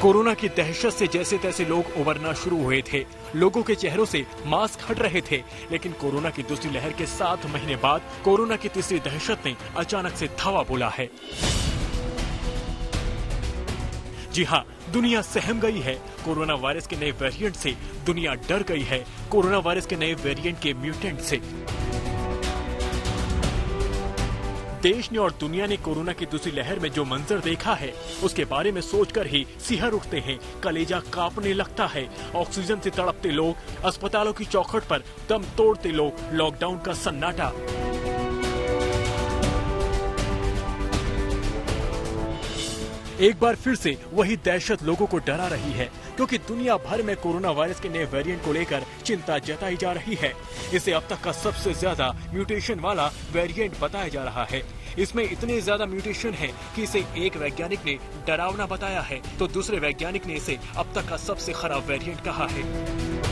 Corona की दहशत से जैसे तैसे लोग उबरना शुरू हुए थे, लोगों के चेहरों से मास्क हट रहे थे, लेकिन कोरोना की दूसरी लहर के 7 महीने बाद कोरोना की तीसरी दहशत ने अचानक से धावा बोला है। जी हाँ, दुनिया सहम गई है। कोरोना वायरस के नए वेरिएंट से दुनिया डर गई है। कोरोना वायरस के नए वेरिएंट के म्यूटेंट से देश ने और दुनिया ने कोरोना की दूसरी लहर में जो मंजर देखा है, उसके बारे में सोचकर ही सिहर उठते हैं, कलेजा कांपने लगता है। ऑक्सीजन से तड़पते लोग, अस्पतालों की चौखट पर दम तोड़ते लोग, लॉकडाउन का सन्नाटा। एक बार फिर से वही दहशत लोगों को डरा रही है, क्योंकि दुनिया भर में कोरोना वायरस के नए वेरिएंट को लेकर चिंता जताई जा रही है। इसे अब तक का सबसे ज्यादा म्यूटेशन वाला वेरिएंट बताया जा रहा है। इसमें इतने ज्यादा म्यूटेशन है कि इसे एक वैज्ञानिक ने डरावना बताया है, तो दूसरे वैज्ञानिक ने इसे अब तक का सबसे खराब वेरिएंट कहा है।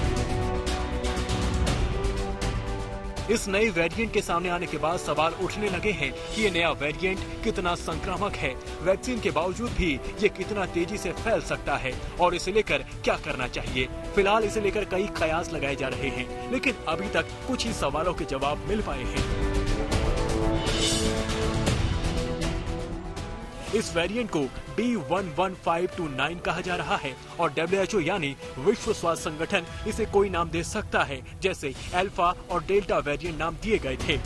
इस नए वेरिएंट के सामने आने के बाद सवाल उठने लगे हैं कि ये नया वेरिएंट कितना संक्रामक है, वैक्सीन के बावजूद भी ये कितना तेजी से फैल सकता है और इसे लेकर क्या करना चाहिए। फिलहाल इसे लेकर कई कयास लगाए जा रहे हैं, लेकिन अभी तक कुछ ही सवालों के जवाब मिल पाए हैं। इस वेरिएंट को B11529 कहा जा रहा है और WHO यानी विश्व स्वास्थ्य संगठन इसे कोई नाम दे सकता है, जैसे अल्फा और डेल्टा वेरिएंट नाम दिए गए थे।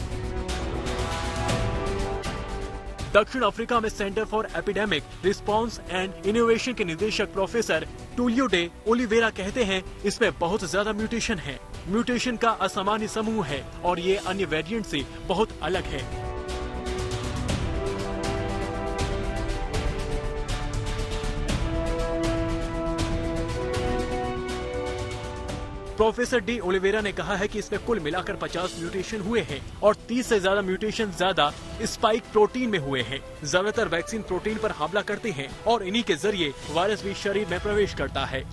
दक्षिण अफ्रीका में centre for epidemic response and innovation के निदेशक प्रोफेसर टूलियो डे ओलिवेरा कहते हैं, इसमें बहुत ज्यादा म्यूटेशन है। म्यूटेशन का असामान्य समूह है और ये अन्य वेरिएंट से बहुत अलग है। प्रोफेसर डी ओलिवेरा ने कहा है कि इसमें कुल मिलाकर 50 म्यूटेशन हुए हैं और 30 से ज्यादा म्यूटेशन ज्यादा स्पाइक प्रोटीन में हुए हैं। ज्यादातर वैक्सीन प्रोटीन पर हमला करते हैं और इन्हीं के जरिए वायरस भी शरीर में प्रवेश करता है।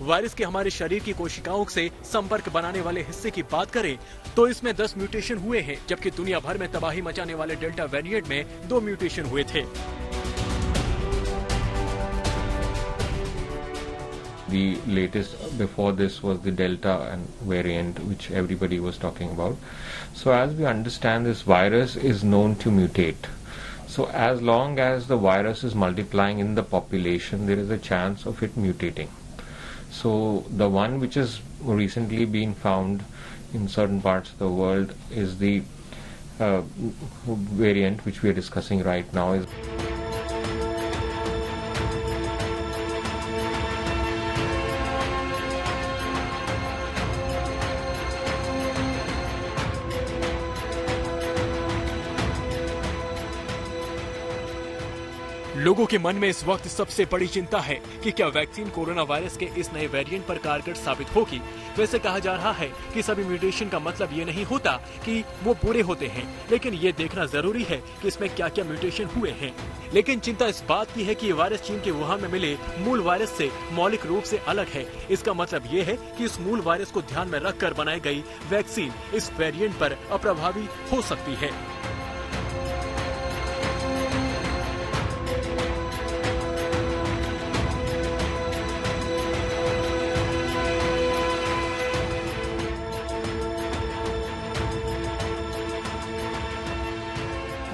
वायरस के हमारे शरीर की कोशिकाओं से संपर्क बनाने वाले हिस्से की बात करें तो इसमें 10 म्यूटेशन हुए हैं, जबकि दुनिया भर में तबाही मचाने वाले डेल्टा वेरिएंट में 2 म्यूटेशन हुए थे। The latest before this was the Delta variant, which everybody was talking about. So as we understand, this virus is known to mutate. So as long as the virus is multiplying in the population, there is a chance of it mutating. So the one which has recently been found in certain parts of the world is the variant which we are discussing right now. लोगों के मन में इस वक्त सबसे बड़ी चिंता है कि क्या वैक्सीन कोरोना वायरस के इस नए वेरिएंट पर कारगर साबित होगी। वैसे कहा जा रहा है कि सभी म्यूटेशन का मतलब ये नहीं होता कि वो पूरे होते हैं, लेकिन ये देखना जरूरी है कि इसमें क्या क्या म्यूटेशन हुए हैं। लेकिन चिंता इस बात की है कि ये वायरस चीन के वुहान में मिले मूल वायरस से मौलिक रूप से अलग है। इसका मतलब ये है कि इस मूल वायरस को ध्यान में रखकर बनाई गई वैक्सीन इस वेरिएंट पर अप्रभावी हो सकती है।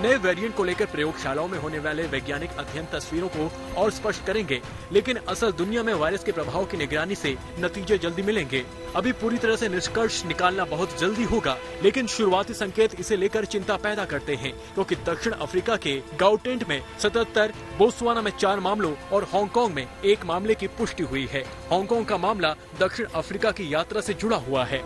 नए वेरिएंट को लेकर प्रयोगशालाओं में होने वाले वैज्ञानिक अध्ययन तस्वीरों को और स्पष्ट करेंगे, लेकिन असल दुनिया में वायरस के प्रभाव की निगरानी से नतीजे जल्दी मिलेंगे। अभी पूरी तरह से निष्कर्ष निकालना बहुत जल्दी होगा, लेकिन शुरुआती संकेत इसे लेकर चिंता पैदा करते हैं, क्योंकि दक्षिण अफ्रीका के गाउटेंट में 77, बोत्सवाना में 4 मामलों और हांगकांग में 1 मामले की पुष्टि हुई है। हांगकांग का मामला दक्षिण अफ्रीका की यात्रा से जुड़ा हुआ है।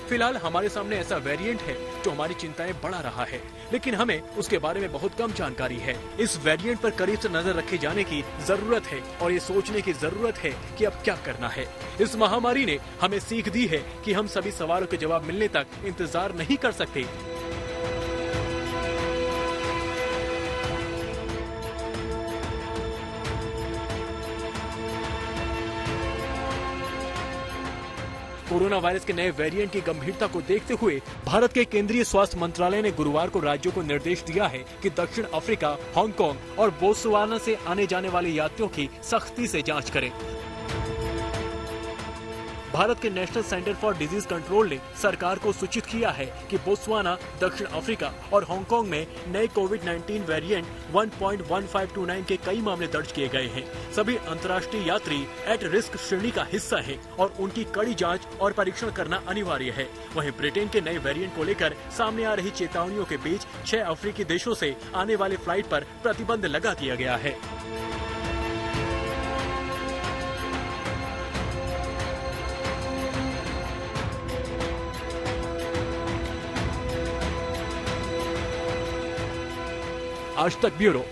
फिलहाल हमारे सामने ऐसा वेरिएंट है जो हमारी चिंताएं बढ़ा रहा है, लेकिन हमें उसके बारे में बहुत कम जानकारी है। इस वेरिएंट पर करीब से नजर रखे जाने की जरूरत है और ये सोचने की जरूरत है कि अब क्या करना है। इस महामारी ने हमें सीख दी है कि हम सभी सवालों के जवाब मिलने तक इंतजार नहीं कर सकते। कोरोना वायरस के नए वेरिएंट की गंभीरता को देखते हुए भारत के केंद्रीय स्वास्थ्य मंत्रालय ने गुरुवार को राज्यों को निर्देश दिया है कि दक्षिण अफ्रीका, हांगकांग और बोत्सवाना से आने जाने वाले यात्रियों की सख्ती से जांच करें। भारत के national centre for disease control ने सरकार को सूचित किया है कि बोत्सवाना, दक्षिण अफ्रीका और हांगकांग में नए कोविड-19 वेरिएंट 1.1529 के कई मामले दर्ज किए गए हैं। सभी अंतर्राष्ट्रीय यात्री एट रिस्क श्रेणी का हिस्सा हैं और उनकी कड़ी जांच और परीक्षण करना अनिवार्य है। वहीं ब्रिटेन के नए वेरिएंट को लेकर सामने आ रही चेतावनियों के बीच 6 अफ्रीकी देशों से आने वाले फ्लाइट पर प्रतिबंध लगा दिया गया है। आज तक ब्यूरो।